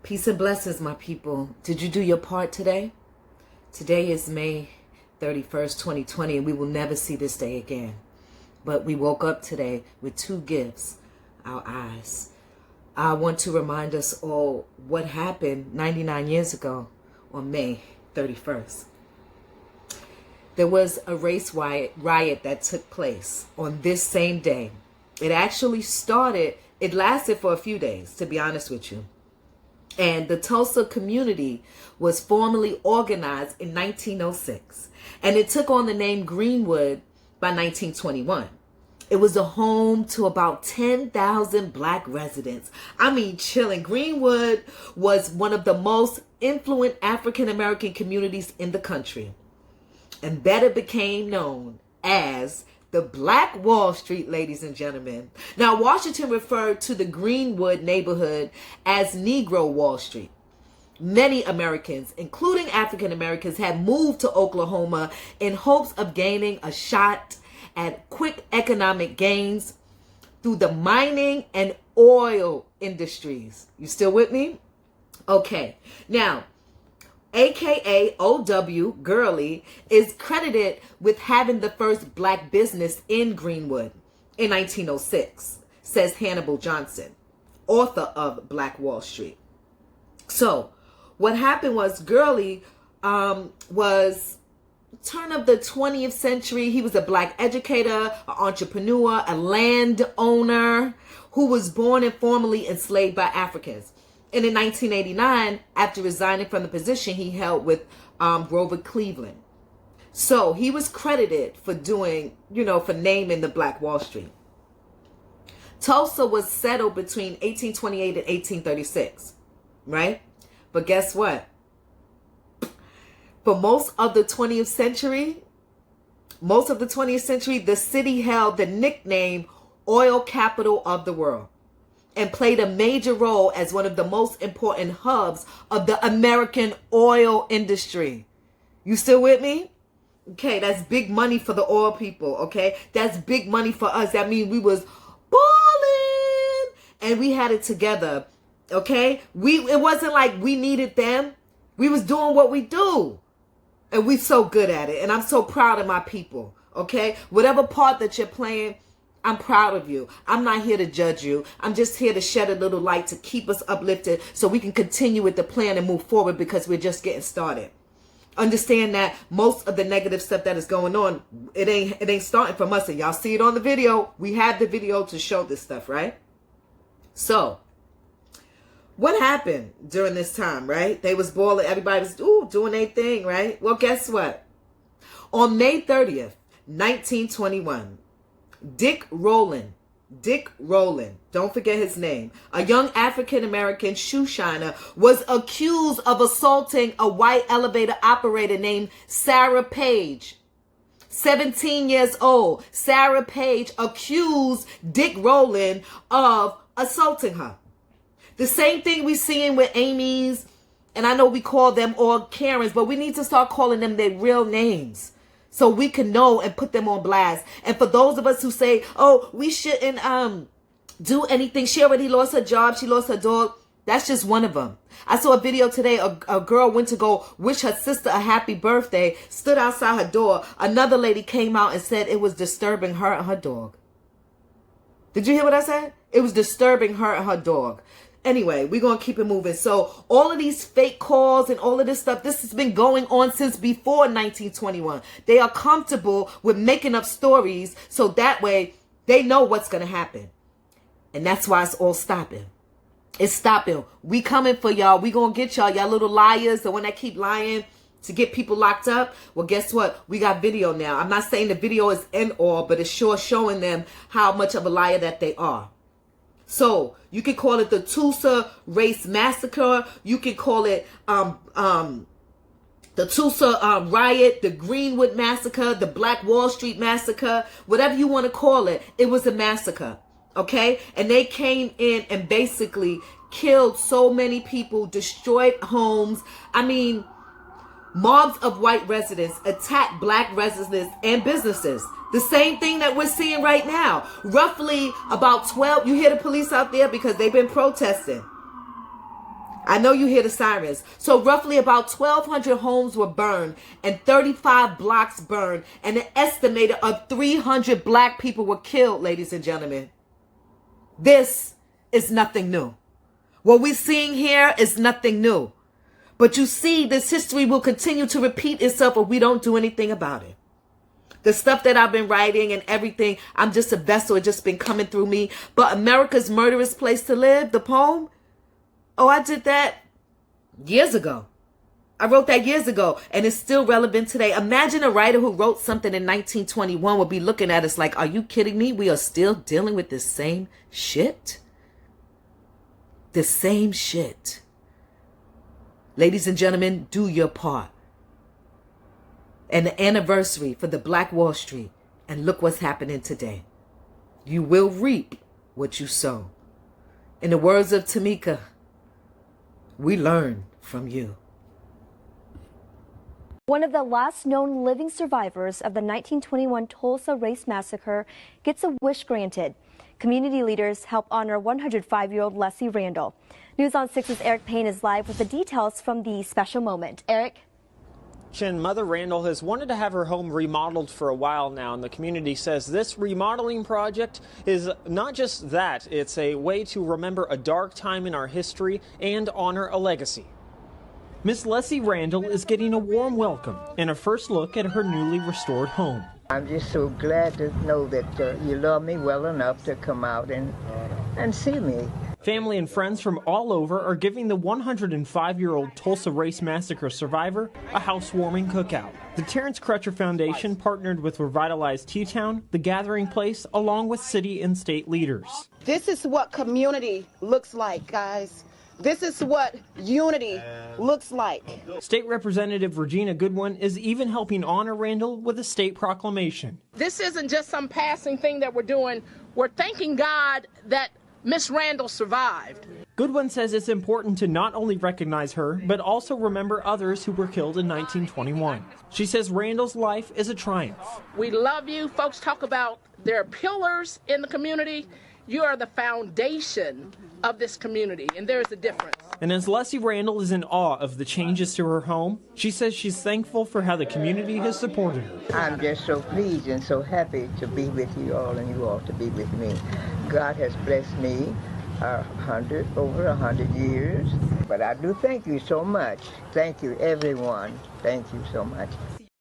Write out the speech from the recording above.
Peace and blessings, my people. Did you do your part today? Today is May 31st, 2020, and we will never see this day again. But we woke up today with two gifts, our eyes. I want to remind us all what happened 99 years ago on May 31st. There was a race riot that took place on this same day. It actually it lasted for a few days, to be honest with you. And the Tulsa community was formally organized in 1906. And it took on the name Greenwood by 1921. It was a home to about 10,000 black residents. I mean, chilling. Greenwood was one of the most influential African-American communities in the country. And better became known as the Black Wall Street, ladies and gentlemen. Now, Washington referred to the Greenwood neighborhood as Negro Wall Street. Many Americans, including African Americans, had moved to Oklahoma in hopes of gaining a shot at quick economic gains through the mining and oil industries. You still with me? Okay. Now, AKA OW Gurley is credited with having the first black business in Greenwood in 1906, says Hannibal Johnson, author of Black Wall Street. So what happened was Gurley was turn of the 20th century. He was a black educator, an entrepreneur, a landowner who was born and formerly enslaved by Africans. And in 1989, after resigning from the position he held with Grover Cleveland. So he was credited for doing, for naming the Black Wall Street. Tulsa was settled between 1828 and 1836, right? But guess what? For most of the 20th century, the city held the nickname Oil Capital of the World, and played a major role as one of the most important hubs of the American oil industry. You still with me? Okay, that's big money for the oil people, okay? That's big money for us. That means we was balling and we had it together, okay? It wasn't like we needed them. We was doing what we do. And we so good at it. And I'm so proud of my people, okay? Whatever part that you're playing, I'm proud of you. I'm not here to judge you. I'm just here to shed a little light to keep us uplifted so we can continue with the plan and move forward, because we're just getting started. Understand that most of the negative stuff that is going on, it ain't starting from us. And y'all see it on the video. We have the video to show this stuff, right? So what happened during this time, right? They was balling. Everybody was doing their thing, right? Well, guess what? On May 30th, 1921, Dick Rowland, don't forget his name, a young African-American shoe shiner, was accused of assaulting a white elevator operator named Sarah Page. 17 years old, Sarah Page accused Dick Rowland of assaulting her. The same thing we seeing with Amy's, and I know we call them all Karens, but we need to start calling them their real names, so we can know and put them on blast. And for those of us who say, oh, we shouldn't do anything. She already lost her job. She lost her dog. That's just one of them. I saw a video today. A girl went to go wish her sister a happy birthday, stood outside her door. Another lady came out and said it was disturbing her and her dog. Did you hear what I said? It was disturbing her and her dog. Anyway, we're going to keep it moving. So all of these fake calls and all of this stuff, this has been going on since before 1921. They are comfortable with making up stories so that way they know what's going to happen. And that's why it's all stopping. It's stopping. We coming for y'all. We going to get y'all little liars, the one that keep lying to get people locked up. Well, guess what? We got video now. I'm not saying the video is in all, but it's sure showing them how much of a liar that they are. So you can call it the Tulsa Race Massacre. You can call it the Tulsa Riot, the Greenwood Massacre, the Black Wall Street Massacre, whatever you want to call it. It was a massacre, okay? And they came in and basically killed so many people, destroyed homes. I mean, mobs of white residents attacked black residents and businesses. The same thing that we're seeing right now. Roughly about 12, you hear the police out there because they've been protesting. I know you hear the sirens. So roughly about 1,200 homes were burned and 35 blocks burned, and an estimated of 300 black people were killed, ladies and gentlemen. This is nothing new. What we're seeing here is nothing new. But you see, this history will continue to repeat itself if we don't do anything about it. The stuff that I've been writing and everything, I'm just a vessel. It's just been coming through me. But America's Murderous Place to Live, the poem, oh, I did that years ago. I wrote that years ago, and it's still relevant today. Imagine a writer who wrote something in 1921 would be looking at us like, are you kidding me? We are still dealing with the same shit? The same shit. Ladies and gentlemen, do your part. And the anniversary for the Black Wall Street, and look what's happening today. You will reap what you sow. In the words of Tamika, we learn from you. One of the last known living survivors of the 1921 Tulsa Race Massacre gets a wish granted. Community leaders help honor 105-year-old Leslie Randall. News on 6's Eric Payne is live with the details from the special moment. Eric? Mother Randall has wanted to have her home remodeled for a while now, and the community says this remodeling project is not just that, it's a way to remember a dark time in our history and honor a legacy. Miss Leslie Randall is getting a warm welcome and a first look at her newly restored home. I'm just so glad to know that you love me well enough to come out and see me. Family and friends from all over are giving the 105-year-old Tulsa Race Massacre survivor a housewarming cookout. The Terrence Crutcher Foundation partnered with Revitalize T-Town, The Gathering Place, along with city and state leaders. This is what community looks like, guys. This is what unity looks like. State Representative Regina Goodwin is even helping honor Randall with a state proclamation. This isn't just some passing thing that we're doing. We're thanking God that Miss Randall survived. Goodwin says it's important to not only recognize her, but also remember others who were killed in 1921. She says Randall's life is a triumph. We love you. Folks talk about their pillars in the community. You are the foundation of this community, and there's a difference. And as Leslie Randall is in awe of the changes to her home, she says she's thankful for how the community has supported her. I'm just so pleased and so happy to be with you all, and you all to be with me. God has blessed me over 100 years, but I do thank you so much. Thank you, everyone. Thank you so much.